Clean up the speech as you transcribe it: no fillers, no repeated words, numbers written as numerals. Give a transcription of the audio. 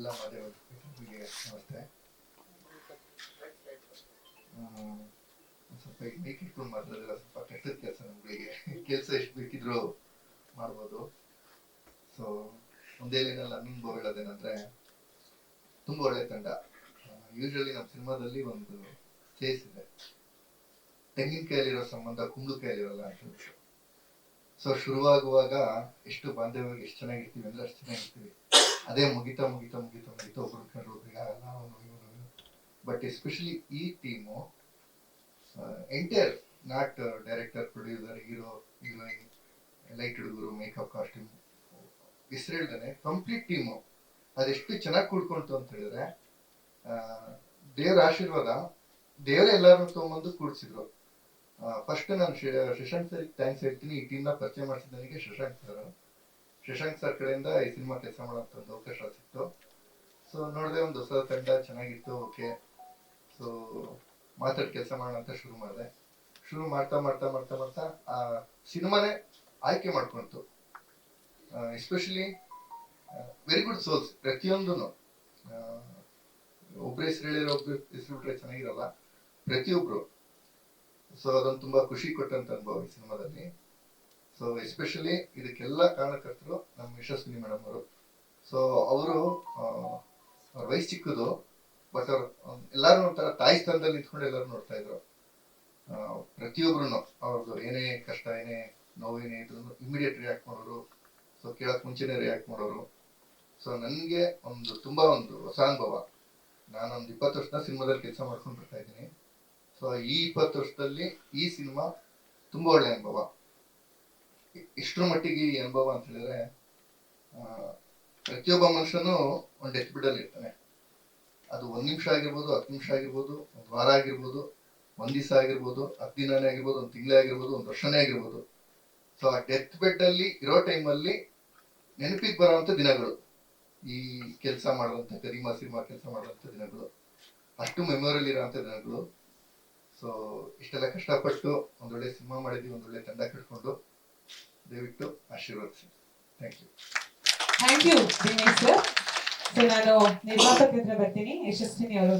ಎಲ್ಲ ಮಾಧ್ಯಮಗಳಿಗೆ ನಮಸ್ತೆ. ಸ್ವಲ್ಪ ಈಗ ಮೈಕ್ ಇಟ್ಕೊಂಡು ಮಾತಾಡಿದ್ರೆ ಸ್ವಲ್ಪ ಕಷ್ಟದ ಕೆಲಸ ನಮ್ಗಳಿಗೆ. ಕೆಲಸ ಎಷ್ಟು ಬೇಕಿದ್ರು ಮಾಡ್ಬೋದು. ಸೊ ಒಂದೇ ಲೈನಲ್ಲಿ ನನ್ನಿಂದ ಹೇಳೋದೇನಂದ್ರೆ ತುಂಬಾ ಒಳ್ಳೆ ತಂಡ. ಯೂಶಲಿ ನಮ್ಮ ಸಿನಿಮಾದಲ್ಲಿ ಒಂದು ಚೇಸ್ ಇದೆ, ತೆಂಗಿನಕಾಯಲ್ಲಿರೋ ಸಂಬಂಧ ಕುಂಬಳಕಾಯಲ್ಲಿರಲ್ಲ ಅಂತ ಹೇಳ್ಬಿಟ್ಟು. ಸೊ ಶುರುವಾಗುವಾಗ ಎಷ್ಟು ಬಾಂಧವ್ಯವಾಗಿ ಎಷ್ಟು ಚೆನ್ನಾಗಿರ್ತೀವಿ ಅಂದ್ರೆ ಅಷ್ಟು ಚೆನ್ನಾಗಿರ್ತೀವಿ. ಅದೇ ಮುಗಿತಾ ಮುಗಿತಾ ಮುಗಿತಾ ಮುಗಿತಾ ಒಬ್ರು ಕಂಡ್ರು ಒಬ್ರಿಗೆ ಆಗಲ್ಲ, ಬಟ್ ಎಸ್ಪೆಷಲಿ ಈ team entire, not director, producer, hero, heroine, light ಹುಡುಗರು, ಮೇಕಪ್, ಕಾಸ್ಟ್ಯೂಮ್, ಹೆಸರೇಳ್ದೇನೆ ಕಂಪ್ಲೀಟ್ ಟೀಮು ಅದೆಷ್ಟು ಚೆನ್ನಾಗಿ ಕೂಡ್ಕೊಂತು ಅಂತ ಹೇಳಿದ್ರೆ, ದೇವರ ಆಶೀರ್ವಾದ, ದೇವರೇ ಎಲ್ಲಾರನ್ನೂ ತಗೊಂಬಂದು ಕೂಡಿಸಿದ್ರು. ಫಸ್ಟ್ ನಾನು ಶಶಾಂಕ್ ಸರ್ ಥ್ಯಾಂಕ್ಸ್ ಹೇಳ್ತೀನಿ. ಈ ಟೀಮ್ನ ಪರಿಚಯ ಮಾಡಿಸಿದ ನನಗೆ ಶಶಾಂಕ್ ಸರ್ ಕಡೆಯಿಂದ ಈ ಸಿನಿಮಾ ಕೆಲಸ ಮಾಡೋಂಥ ಒಂದು ಅವಕಾಶ ಸಿಕ್ತು. ಸೊ ನೋಡಿದೆ, ಒಂದು ಹೊಸ ತಂಡ ಚೆನ್ನಾಗಿತ್ತು. ಓಕೆ, ಸೊ ಮಾತಾಡಿ ಕೆಲಸ ಮಾಡೋಣ ಅಂತ ಶುರು ಮಾಡಿದೆ. ಶುರು ಮಾಡ್ತಾ ಮಾಡ್ತಾ ಮಾಡ್ತಾ ಮಾಡ್ತಾ ಆ ಸಿನಿಮಾನೇ ಆಯ್ಕೆ ಮಾಡ್ಕೊಂತು. ಎಸ್ಪೆಷಲಿ ವೆರಿ ಗುಡ್ ಸೋಲ್ಸ್ ಪ್ರತಿಯೊಂದೂ. ಒಬ್ರು ಹೆಸರು ಹೇಳಿರೋ ಒಬ್ರು ಹೆಸರು ಬಿಟ್ರೆ ಚೆನ್ನಾಗಿರಲ್ಲ, ಪ್ರತಿಯೊಬ್ರು. ಸೊ ಅದೊಂದು ತುಂಬಾ ಖುಷಿ ಕೊಟ್ಟಂತ ಅನುಭವ ಈ ಸಿನಿಮಾದಲ್ಲಿ. ಸೊ ಎಸ್ಪೆಷಲಿ ಇದಕ್ಕೆಲ್ಲ ಕಾರಣಕರ್ತರು ನಮ್ಮ ಯಶಸ್ವಿನಿ ಮೇಡಮ್ ಅವರು. ಸೊ ಅವರು ಅವ್ರ ವಯಸ್ಸು ಚಿಕ್ಕದು, ಬಟ್ ಅವ್ರು ಎಲ್ಲಾರು ಒಂಥರ ತಾಯಿ ಸ್ಥಾನದಲ್ಲಿ ನಿಂತ್ಕೊಂಡು ಎಲ್ಲರೂ ನೋಡ್ತಾ ಇದ್ರು. ಪ್ರತಿಯೊಬ್ರು ಅವ್ರದ್ದು ಏನೇ ಕಷ್ಟ, ಏನೇ ನೋವು, ಏನೇ ಇದ್ರು ಇಮಿಡಿಯೇಟ್ ರಿಯಾಕ್ಟ್ ಮಾಡೋರು. ಸೊ ಕೇಳಕ್ ಮುಂಚೆನೆ ರಿಯಾಕ್ಟ್ ಮಾಡೋರು. ಸೊ ನನಗೆ ಒಂದು ತುಂಬಾ ಒಂದು ಹೊಸ ಅನುಭವ. ನಾನೊಂದು 20 ವರ್ಷದ ಸಿನಿಮಾದಲ್ಲಿ ಕೆಲಸ ಮಾಡ್ಕೊಂಡು ಬರ್ತಾ ಇದ್ದೀನಿ. ಸೊ ಈ 20 ವರ್ಷದಲ್ಲಿ ಈ ಸಿನಿಮಾ ತುಂಬಾ ಒಳ್ಳೆ ಅನುಭವ. ಇಷ್ಟರ ಮಟ್ಟಿಗೆ ಈ ಅನುಭವ ಅಂತ ಹೇಳಿದ್ರೆ, ಪ್ರತಿಯೊಬ್ಬ ಮನುಷ್ಯನು ಒಂದು ಡೆತ್ ಬಿಡಲ್ಲಿ ಇರ್ತಾನೆ. ಅದು 1 ನಿಮಿಷ ಆಗಿರ್ಬೋದು, 10 ನಿಮಿಷ ಆಗಿರ್ಬೋದು, 1 ವಾರ ಆಗಿರ್ಬೋದು, 1 ದಿವಸ ಆಗಿರ್ಬೋದು, 10 ದಿನನೇ ಆಗಿರ್ಬೋದು, 1 ತಿಂಗಳೇ ಆಗಿರ್ಬೋದು, 1 ವರ್ಷನೇ ಆಗಿರ್ಬೋದು. ಸೊ ಆ ಡೆತ್ ಬೆಡ್ ಅಲ್ಲಿ ಇರೋ ಟೈಮಲ್ಲಿ ನೆನಪಿಗೆ ಬರುವಂತ ದಿನಗಳು ಈ ಕೆಲಸ ಮಾಡುವಂತ ಗರಿಮಾ ಸಿನಿಮಾ ಕೆಲಸ ಮಾಡುವಂತ ದಿನಗಳು, ಅಷ್ಟು ಮೆಮೊರಿಯಲ್ ಇರೋಂಥ ದಿನಗಳು. ಸೊ ಇಷ್ಟೆಲ್ಲ ಕಷ್ಟಪಟ್ಟು ಒಂದೊಳ್ಳೆ ಸಿನಿಮಾ ಮಾಡಿದ್ವಿ, ಒಂದೊಳ್ಳೆ ತಂಡ ಕಟ್ಕೊಂಡು, ದಯವಿಟ್ಟು ಆಶೀರ್ವದಿಸಿ. Thank you. Thank you Dinesh sir. So ನಾನು ನಿರ್ಮಾಪಕ ಹತ್ರ ಬರ್ತೀನಿ, ಯಶಸ್ವಿನಿ ಅವರು.